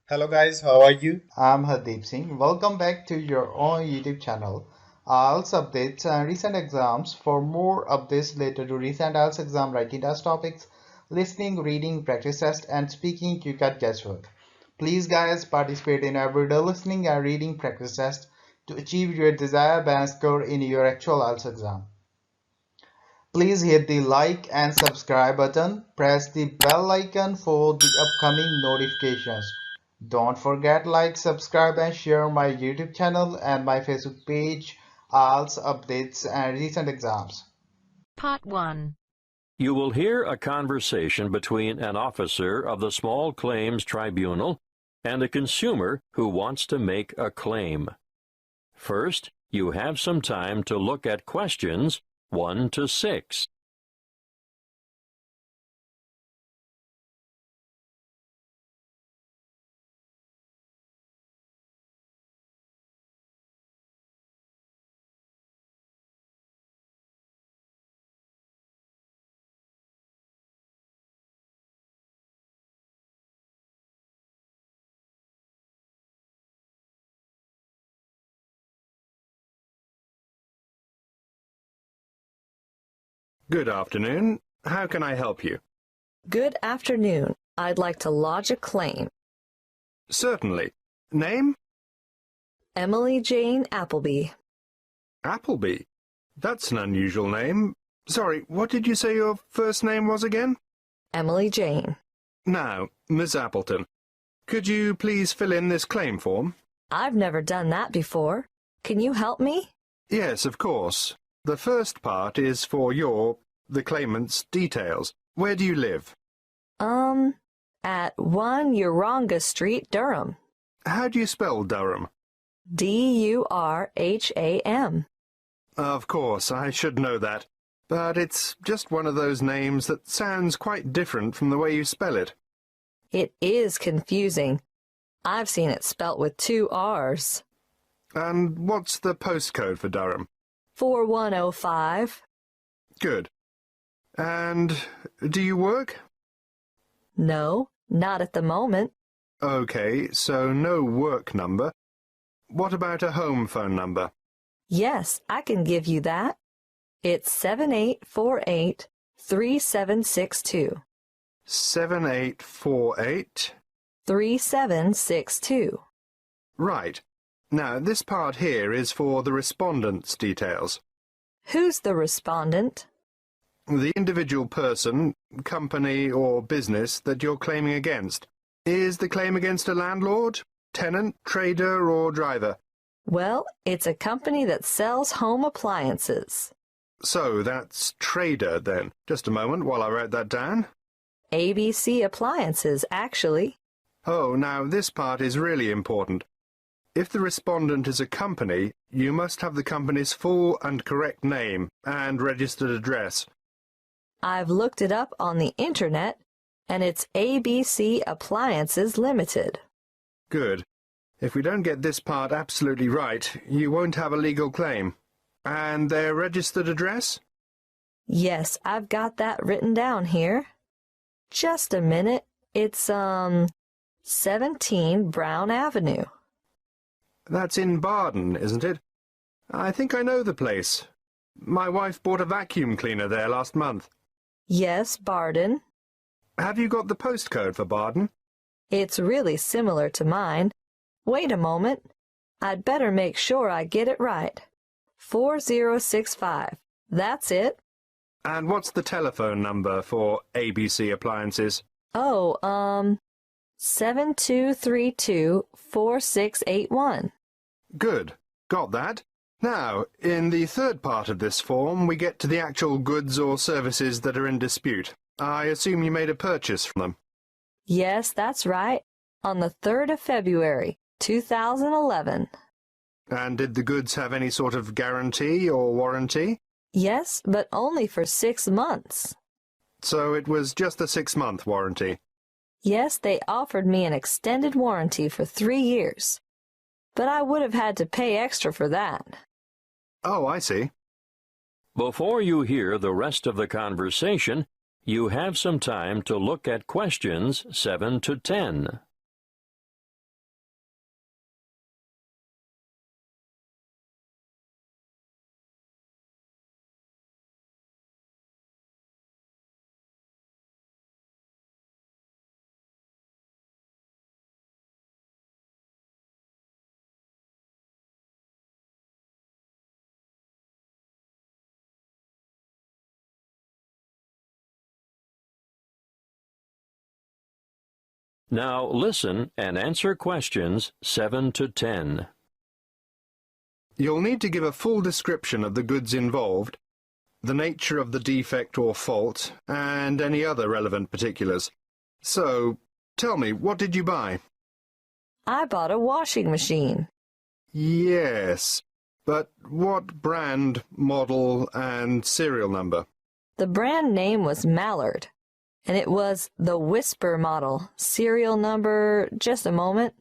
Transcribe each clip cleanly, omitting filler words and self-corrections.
Hello guys, how are you? I'm Hardeep Singh. Welcome back to your own YouTube channel. IELTS updates and recent exams. For more updates related to recent IELTS exam writing test topics, listening, reading, practice test, and speaking, you got guesswork. Please, guys, participate in everyday listening and reading practice test to achieve your desired band score in your actual IELTS exam. Please hit the like and subscribe button. Press the bell icon for the upcoming notifications. Don't forget like, subscribe and share my YouTube channel and my Facebook page, IELTS updates and recent exams. Part 1. You will hear a conversation between an officer of the Small Claims Tribunal and a consumer who wants to make a claim. First, you have some time to look at questions 1 to 6. Good afternoon. How can I help you? Good afternoon. I'd like to lodge a claim. Certainly. Name? Emily Jane Appleby. Appleby. That's an unusual name. Sorry, what did you say your first name was again? Emily Jane. Now, Miss Appleton, could you please fill in this claim form? I've never done that before. Can you help me? Yes, of course. The first part is for the claimant's details. Where do you live? At 1 Uranga Street, Durham. How do you spell Durham? Durham. Of course, I should know that. But it's just one of those names that sounds quite different from the way you spell it. It is confusing. I've seen it spelt with 2 R's. And what's the postcode for Durham? 4105. Good. And do you work? No, not at the moment. Okay, so no work number. What about a home phone number? Yes, I can give you that. It's 7848-3762. 7848. 3762. Right. Now, this part here is for the respondent's details. Who's the respondent? The individual person, company or business that you're claiming against. Is the claim against a landlord, tenant, trader or driver? Well, it's a company that sells home appliances. So that's trader then. Just a moment while I write that down. ABC Appliances, actually. Oh, now this part is really important. If the respondent is a company, you must have the company's full and correct name and registered address. I've looked it up on the internet, and it's ABC Appliances Limited. Good. If we don't get this part absolutely right, you won't have a legal claim. And their registered address? Yes, I've got that written down here. Just a minute. It's, 17 Brown Avenue. That's in Barden, isn't it? I think I know the place. My wife bought a vacuum cleaner there last month. Yes, Barden. Have you got the postcode for Barden? It's really similar to mine. Wait a moment. I'd better make sure I get it right. 4065. That's it. And what's the telephone number for ABC Appliances? Oh, 7232-4681. Good. Got that. Now, in the third part of this form, we get to the actual goods or services that are in dispute. I assume you made a purchase from them. Yes, that's right. On the 3rd of February, 2011. And did the goods have any sort of guarantee or warranty? Yes, but only for 6 months. So it was just a 6-month warranty. Yes, they offered me an extended warranty for 3 years. But I would have had to pay extra for that. Oh, I see. Before you hear the rest of the conversation, you have some time to look at questions 7 to 10. Now listen and answer questions 7 to 10. You'll need to give a full description of the goods involved, the nature of the defect or fault, and any other relevant particulars. So, tell me, what did you buy? I bought a washing machine. Yes, but what brand, model, and serial number? The brand name was Mallard, and it was the Whisper model. Serial number, just a moment.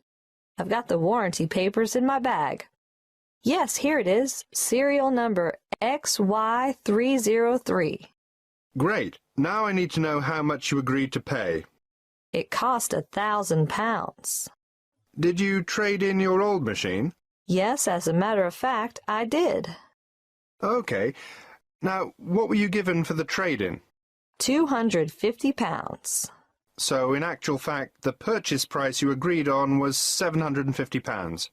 I've got the warranty papers in my bag. Yes, here it is. Serial number XY303. Great. Now I need to know how much you agreed to pay. It cost £1,000. Did you trade in your old machine? Yes, as a matter of fact, I did. Okay. Now, what were you given for the trade-in? £250. So, in actual fact, the purchase price you agreed on was £750.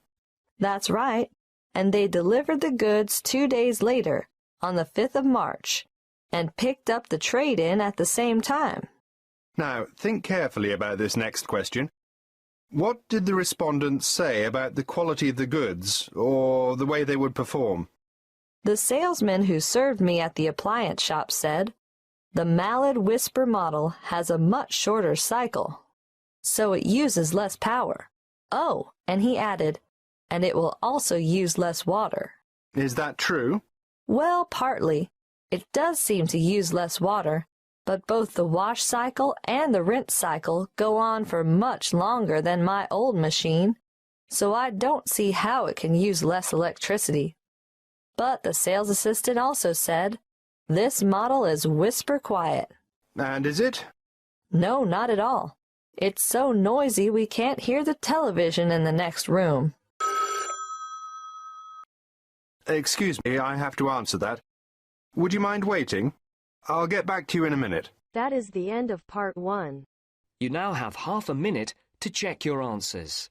That's right. And they delivered the goods 2 days later, on the 5th of March, and picked up the trade-in at the same time. Now, think carefully about this next question. What did the respondents say about the quality of the goods, or the way they would perform? The salesman who served me at the appliance shop said, "The Mallard Whisper model has a much shorter cycle, so it uses less power. Oh," and he added, "and it will also use less water." Is that true? Well, partly. It does seem to use less water, but both the wash cycle and the rinse cycle go on for much longer than my old machine, so I don't see how it can use less electricity. But the sales assistant also said, "This model is whisper quiet." And is it? No, not at all. It's so noisy we can't hear the television in the next room. Excuse me, I have to answer that. Would you mind waiting? I'll get back to you in a minute. That is the end of part 1. You now have half a minute to check your answers.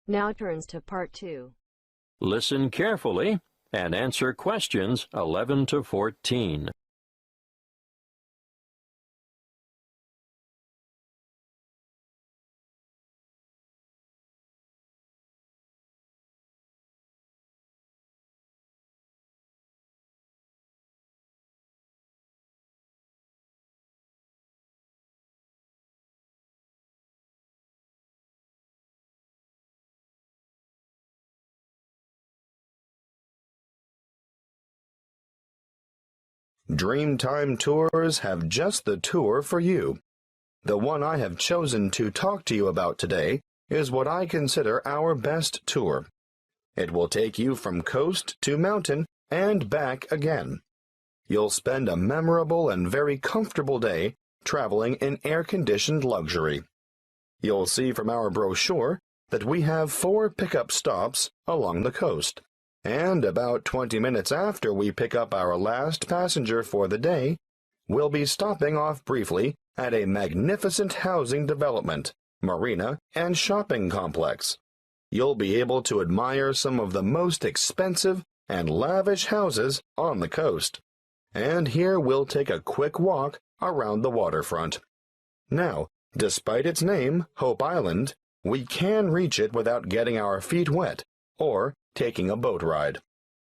Now turns to part 2. Listen carefully and answer questions 11 to 14. Dreamtime Tours have just the tour for you. The one I have chosen to talk to you about today is what I consider our best tour. It will take you from coast to mountain and back again. You'll spend a memorable and very comfortable day traveling in air-conditioned luxury. You'll see from our brochure that we have 4 pickup stops along the coast. And about 20 minutes after we pick up our last passenger for the day, we'll be stopping off briefly at a magnificent housing development, marina, and shopping complex. You'll be able to admire some of the most expensive and lavish houses on the coast. And here we'll take a quick walk around the waterfront. Now, despite its name, Hope Island, we can reach it without getting our feet wet or taking a boat ride.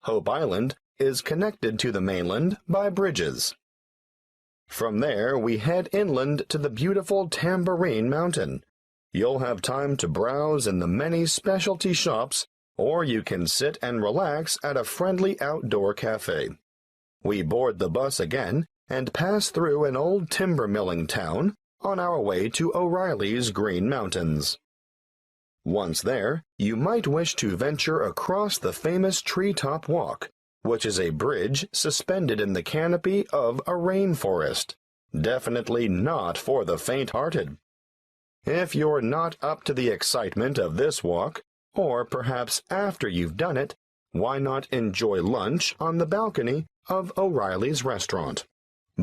Hope Island is connected to the mainland by bridges. From there, we head inland to the beautiful Tambourine Mountain. You'll have time to browse in the many specialty shops, or you can sit and relax at a friendly outdoor cafe. We board the bus again and pass through an old timber milling town on our way to O'Reilly's Green Mountains. Once there, you might wish to venture across the famous Treetop Walk, which is a bridge suspended in the canopy of a rainforest. Definitely not for the faint-hearted. If you're not up to the excitement of this walk, or perhaps after you've done it, Why not enjoy lunch on the balcony of O'Reilly's restaurant?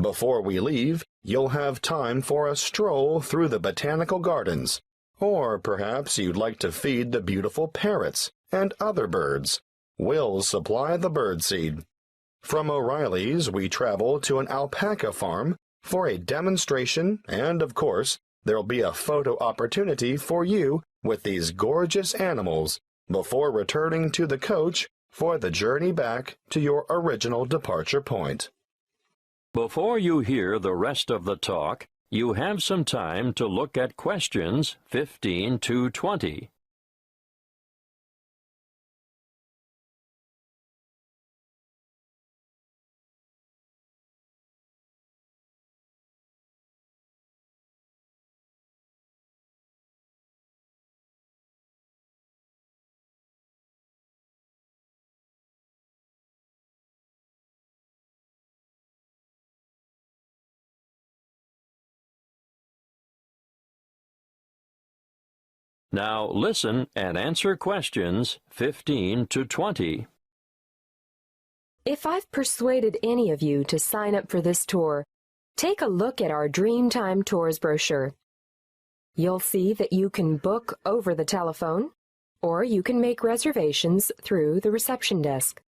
Before we leave, you'll have time for a stroll through the botanical gardens, or perhaps you'd like to feed the beautiful parrots and other birds. We'll supply the birdseed. From O'Reilly's, we travel to an alpaca farm for a demonstration, and of course, there'll be a photo opportunity for you with these gorgeous animals before returning to the coach for the journey back to your original departure point. Before you hear the rest of the talk, you have some time to look at questions 15 to 20. Now listen and answer questions 15 to 20. If I've persuaded any of you to sign up for this tour, take a look at our Dreamtime Tours brochure. You'll see that you can book over the telephone, or you can make reservations through the reception desk.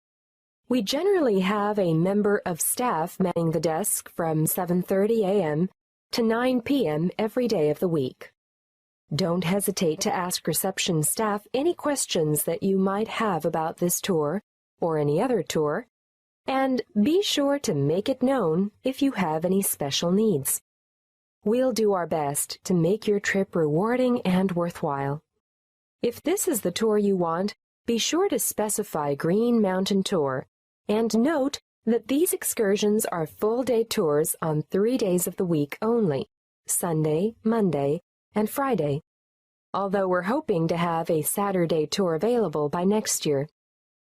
We generally have a member of staff manning the desk from 7:30 a.m. to 9 p.m. every day of the week. Don't hesitate to ask reception staff any questions that you might have about this tour or any other tour, and be sure to make it known if you have any special needs. We'll do our best to make your trip rewarding and worthwhile. If this is the tour you want, be sure to specify Green Mountain Tour, and note that these excursions are full-day tours on 3 days of the week only, Sunday, Monday, and Friday, although we're hoping to have a Saturday tour available by next year.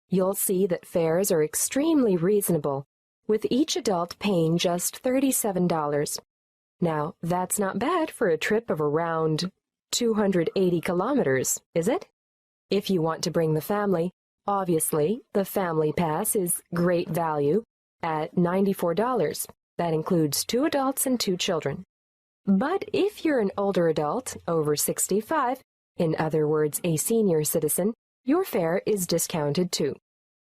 You'll see that fares are extremely reasonable, with each adult paying just $37. Now, that's not bad for a trip of around 280 kilometers, is it? If you want to bring the family, obviously, the Family Pass is great value at $94. That includes 2 adults and 2 children. But if you're an older adult, over 65, in other words, a senior citizen, your fare is discounted too.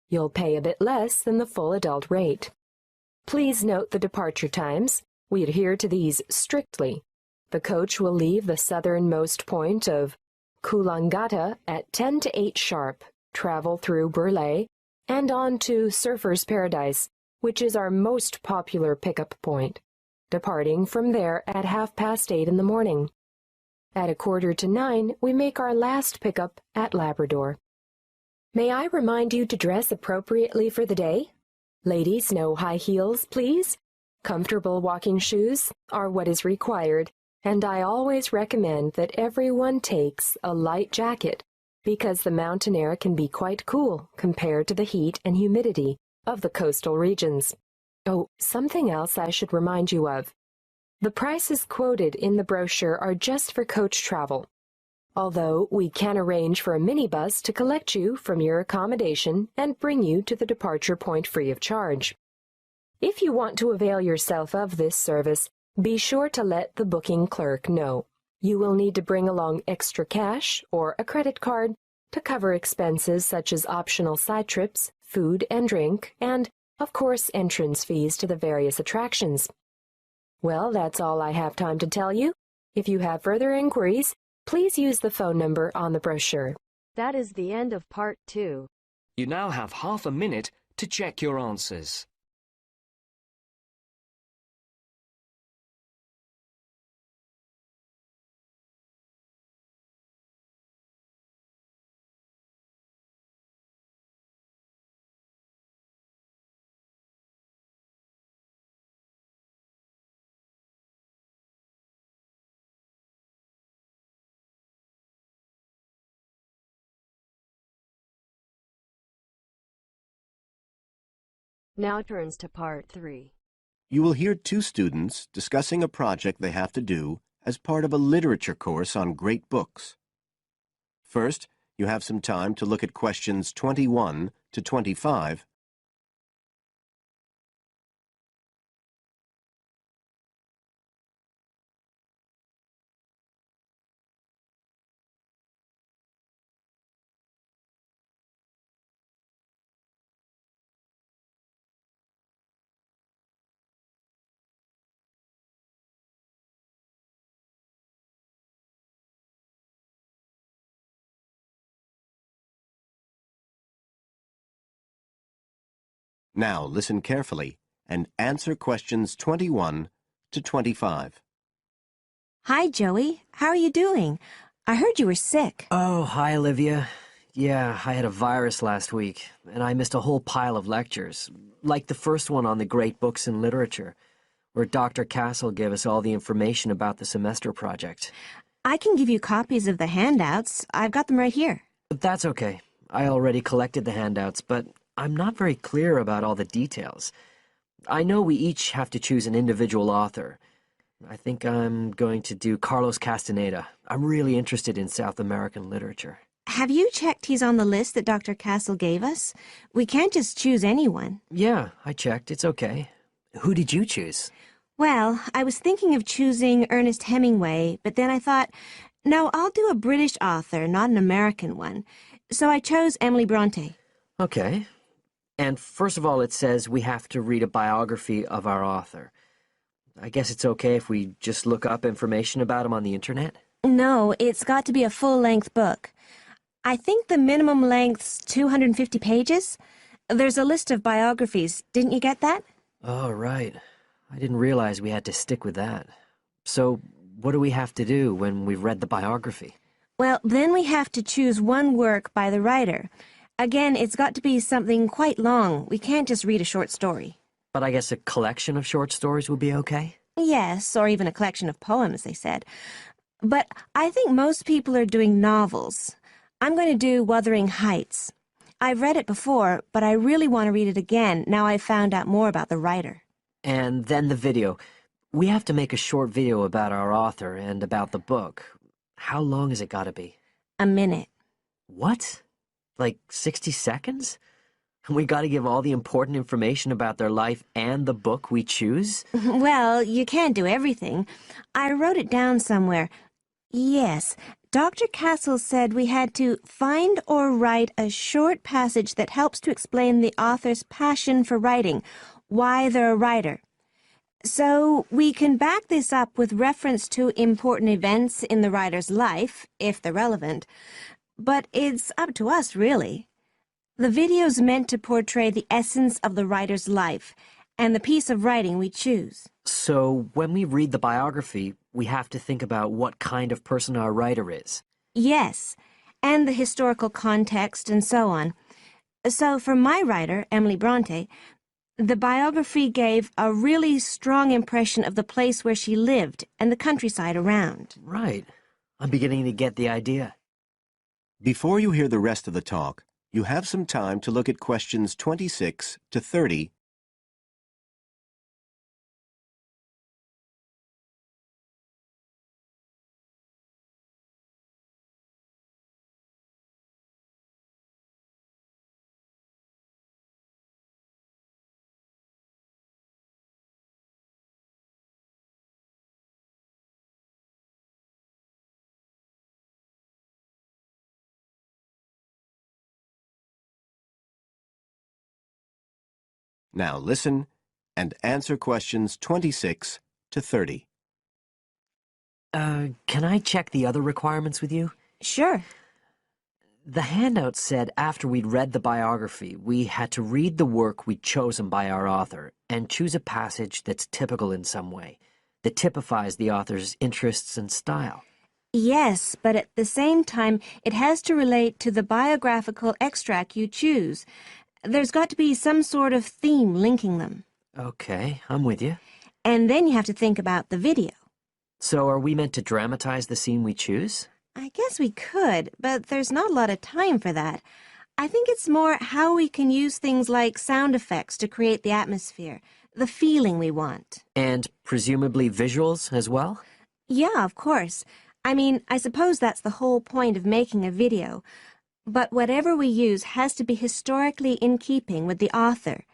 You'll pay a bit less than the full adult rate. Please note the departure times. We adhere to these strictly. The coach will leave the southernmost point of Coolangatta at 10 to 8 sharp, travel through Burleigh, and on to Surfer's Paradise, which is our most popular pickup point, departing from there at 8:30 in the morning. At 8:45, we make our last pickup at Labrador. May I remind you to dress appropriately for the day? Ladies, no high heels, please. Comfortable walking shoes are what is required, and I always recommend that everyone takes a light jacket because the mountain air can be quite cool compared to the heat and humidity of the coastal regions. Oh, something else I should remind you of. The prices quoted in the brochure are just for coach travel, although we can arrange for a minibus to collect you from your accommodation and bring you to the departure point free of charge. If you want to avail yourself of this service, be sure to let the booking clerk know. You will need to bring along extra cash or a credit card to cover expenses such as optional side trips, food and drink, and, of course, entrance fees to the various attractions. Well, that's all I have time to tell you. If you have further inquiries, please use the phone number on the brochure. That is the end of part 2. You now have half a minute to check your answers. Now turns to part 3. You will hear 2 students discussing a project they have to do as part of a literature course on great books. First, You have some time to look at questions 21 to 25. Now listen carefully and answer questions 21 to 25. Hi, Joey. How are you doing? I heard you were sick. Oh, hi, Olivia. Yeah, I had a virus last week, and I missed a whole pile of lectures, like the first one on the great books in literature, where Dr. Castle gave us all the information about the semester project. I can give you copies of the handouts. I've got them right here. But that's okay. I already collected the handouts, but I'm not very clear about all the details. I know we each have to choose an individual author. I think I'm going to do Carlos Castaneda. I'm really interested in South American literature. Have you checked he's on the list that Dr. Castle gave us? We can't just choose anyone. Yeah, I checked. It's okay. Who did you choose? Well, I was thinking of choosing Ernest Hemingway, but then I thought, no, I'll do a British author, not an American one. So I chose Emily Bronte. Okay. And first of all, it says we have to read a biography of our author. I guess it's okay if we just look up information about him on the internet? No, it's got to be a full-length book. I think the minimum length's 250 pages. There's a list of biographies. Didn't you get that? Oh, right. I didn't realize we had to stick with that. So, what do we have to do when we've read the biography? Well, then we have to choose one work by the writer. Again, it's got to be something quite long. We can't just read a short story. But I guess a collection of short stories would be okay? Yes, or even a collection of poems, they said. But I think most people are doing novels. I'm going to do Wuthering Heights. I've read it before, but I really want to read it again now I've found out more about the writer. And then the video. We have to make a short video about our author and about the book. How long has it got to be? A minute. What? Like 60 seconds? We got to give all the important information about their life and the book we choose? Well, you can't do everything. I wrote it down somewhere. Yes, Dr. Castle said we had to find or write a short passage that helps to explain the author's passion for writing, why they're a writer. So we can back this up with reference to important events in the writer's life, if they're relevant. But it's up to us, really. The video's meant to portray the essence of the writer's life and the piece of writing we choose. So when we read the biography, we have to think about what kind of person our writer is. Yes, and the historical context and so on. So for my writer, Emily Bronte, the biography gave a really strong impression of the place where she lived and the countryside around. Right. I'm beginning to get the idea. Before you hear the rest of the talk, you have some time to look at questions 26 to 30. Now listen and answer questions 26 to 30. Can I check the other requirements with you? Sure. The handout said after we'd read the biography, we had to read the work we'd chosen by our author and choose a passage that's typical in some way, that typifies the author's interests and style. Yes, but at the same time, it has to relate to the biographical extract you choose. There's got to be some sort of theme linking them. Okay, I'm with you. And then you have to think about the video. So are we meant to dramatize the scene we choose? I guess we could, but there's not a lot of time for that. I think it's more how we can use things like sound effects to create the atmosphere, the feeling we want. And presumably visuals as well? Yeah, of course. I mean, I suppose that's the whole point of making a video. But whatever we use has to be historically in keeping with the author.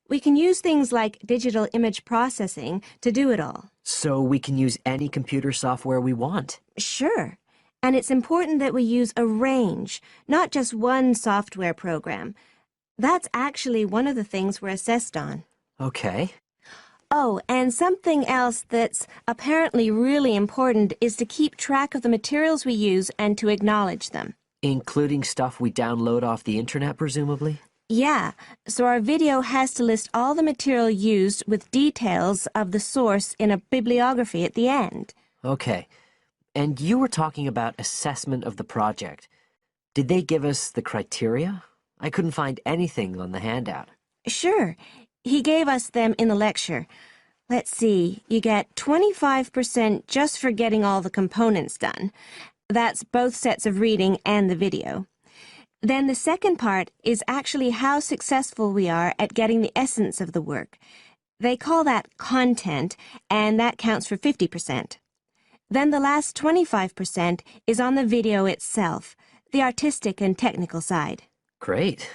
We can use things like digital image processing to do it all. So we can use any computer software we want. Sure. And it's important that we use a range, not just one software program. That's actually one of the things we're assessed on. Okay. Oh, and something else that's apparently really important is to keep track of the materials we use and to acknowledge them. Including stuff we download off the internet, presumably? Yeah, so our video has to list all the material used with details of the source in a bibliography at the end. Okay. And you were talking about assessment of the project. Did they give us the criteria? I couldn't find anything on the handout. Sure. He gave us them in the lecture. Let's see, you get 25% just for getting all the components done. That's both sets of reading and the video. Then the second part is actually how successful we are at getting the essence of the work. They call that content, and that counts for 50%. Then the last 25% is on the video itself, the artistic and technical side. Great.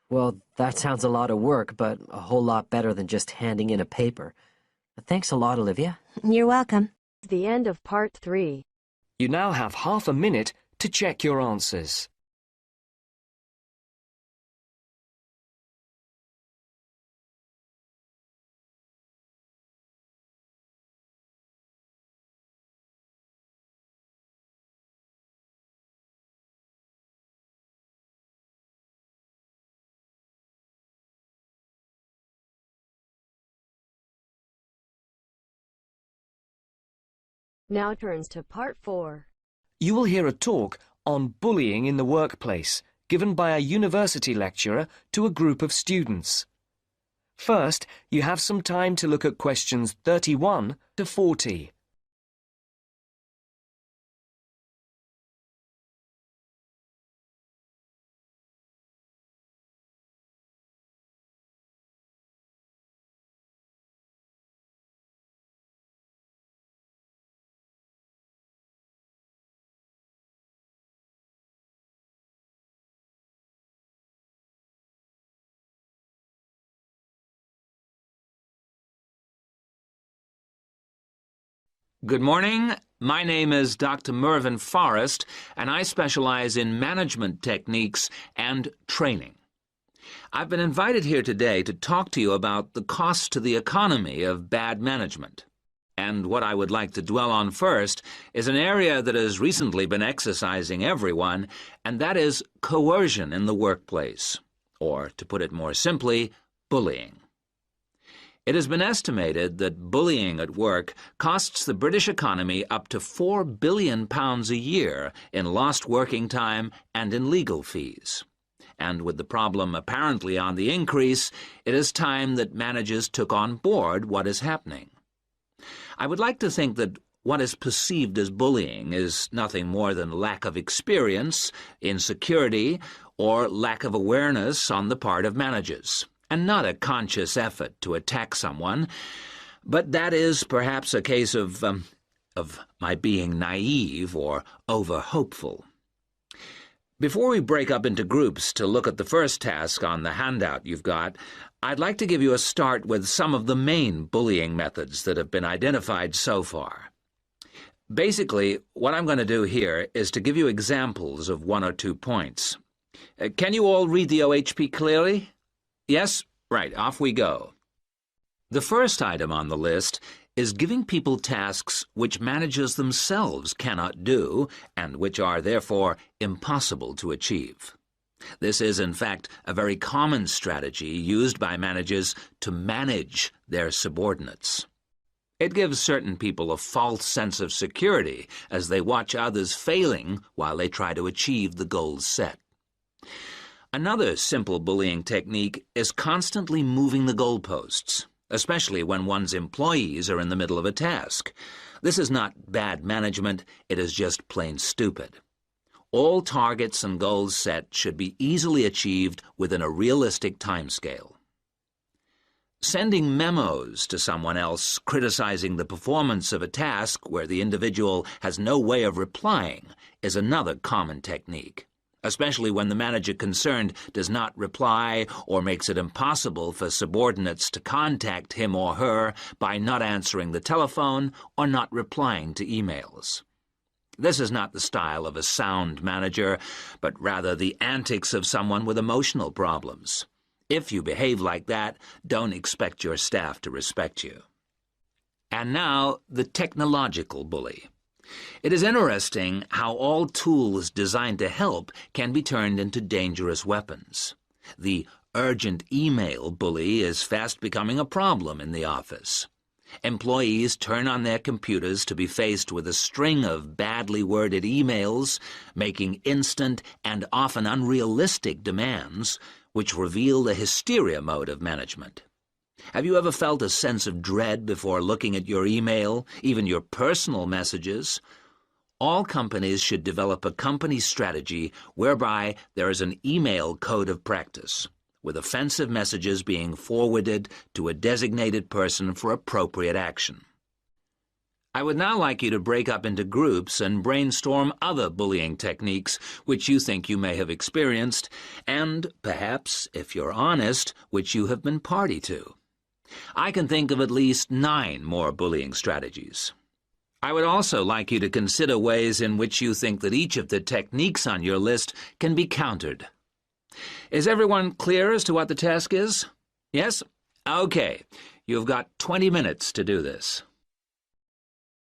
Well, that sounds a lot of work, but a whole lot better than just handing in a paper. Thanks a lot, Olivia. You're welcome. The end of part 3. You now have half a minute to check your answers. Now turns to part 4. You will hear a talk on bullying in the workplace, given by a university lecturer to a group of students. First, you have some time to look at questions 31 to 40. Good morning. My name is Dr. Mervyn Forrest, and I specialize in management techniques and training. I've been invited here today to talk to you about the cost to the economy of bad management. And what I would like to dwell on first is an area that has recently been exercising everyone, and that is coercion in the workplace, or, to put it more simply, bullying. It has been estimated that bullying at work costs the British economy up to £4 billion a year in lost working time and in legal fees. And with the problem apparently on the increase, it is time that managers took on board what is happening. I would like to think that what is perceived as bullying is nothing more than lack of experience, insecurity, or lack of awareness on the part of managers, and not a conscious effort to attack someone, but that is perhaps a case of my being naive or over-hopeful. Before we break up into groups to look at the first task on the handout you've got, I'd like to give you a start with some of the main bullying methods that have been identified so far. Basically, what I'm going to do here is to give you examples of 1 or 2 points. Can you all read the OHP clearly? Yes? Right, off we go. The first item on the list is giving people tasks which managers themselves cannot do and which are therefore impossible to achieve. This is, in fact, a very common strategy used by managers to manage their subordinates. It gives certain people a false sense of security as they watch others failing while they try to achieve the goals set. Another simple bullying technique is constantly moving the goalposts, especially when one's employees are in the middle of a task. This is not bad management, it is just plain stupid. All targets and goals set should be easily achieved within a realistic timescale. Sending memos to someone else criticizing the performance of a task where the individual has no way of replying is another common technique, especially when the manager concerned does not reply or makes it impossible for subordinates to contact him or her by not answering the telephone or not replying to emails. This is not the style of a sound manager, but rather the antics of someone with emotional problems. If you behave like that, don't expect your staff to respect you. And now, the technological bully. It is interesting how all tools designed to help can be turned into dangerous weapons. The urgent email bully is fast becoming a problem in the office. Employees turn on their computers to be faced with a string of badly worded emails, making instant and often unrealistic demands, which reveal the hysteria mode of management. Have you ever felt a sense of dread before looking at your email, even your personal messages? All companies should develop a company strategy whereby there is an email code of practice, with offensive messages being forwarded to a designated person for appropriate action. I would now like you to break up into groups and brainstorm other bullying techniques which you think you may have experienced, and perhaps, if you're honest, which you have been party to. I can think of at least 9 more bullying strategies. I would also like you to consider ways in which you think that each of the techniques on your list can be countered. Is everyone clear as to what the task is? Yes? Okay. You've got 20 minutes to do this.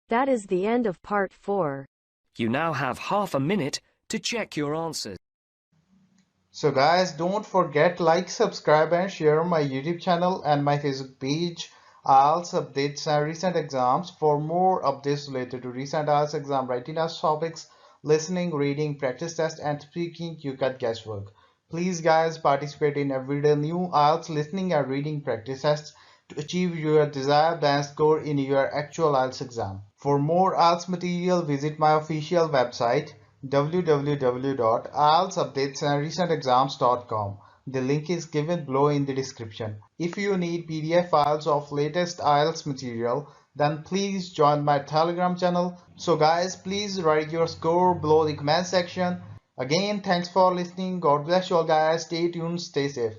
That is the end of part 4. You now have half a minute to check your answers. So guys, don't forget like, subscribe and share my YouTube channel and my Facebook page, IELTS updates and recent exams. For more updates related to recent IELTS exam writing test topics, listening, reading, practice test and speaking, you got guesswork. Please guys, participate in everyday new IELTS listening and reading practice tests to achieve your desired band score in your actual IELTS exam. For more IELTS material, visit my official website www.ieltsupdatesandrecentexams.com. The link is given below in the description. If you need PDF files of latest IELTS material, then please join my Telegram channel. So guys, please write your score below the comment section. Again, thanks for listening. God bless you all guys. Stay tuned, stay safe.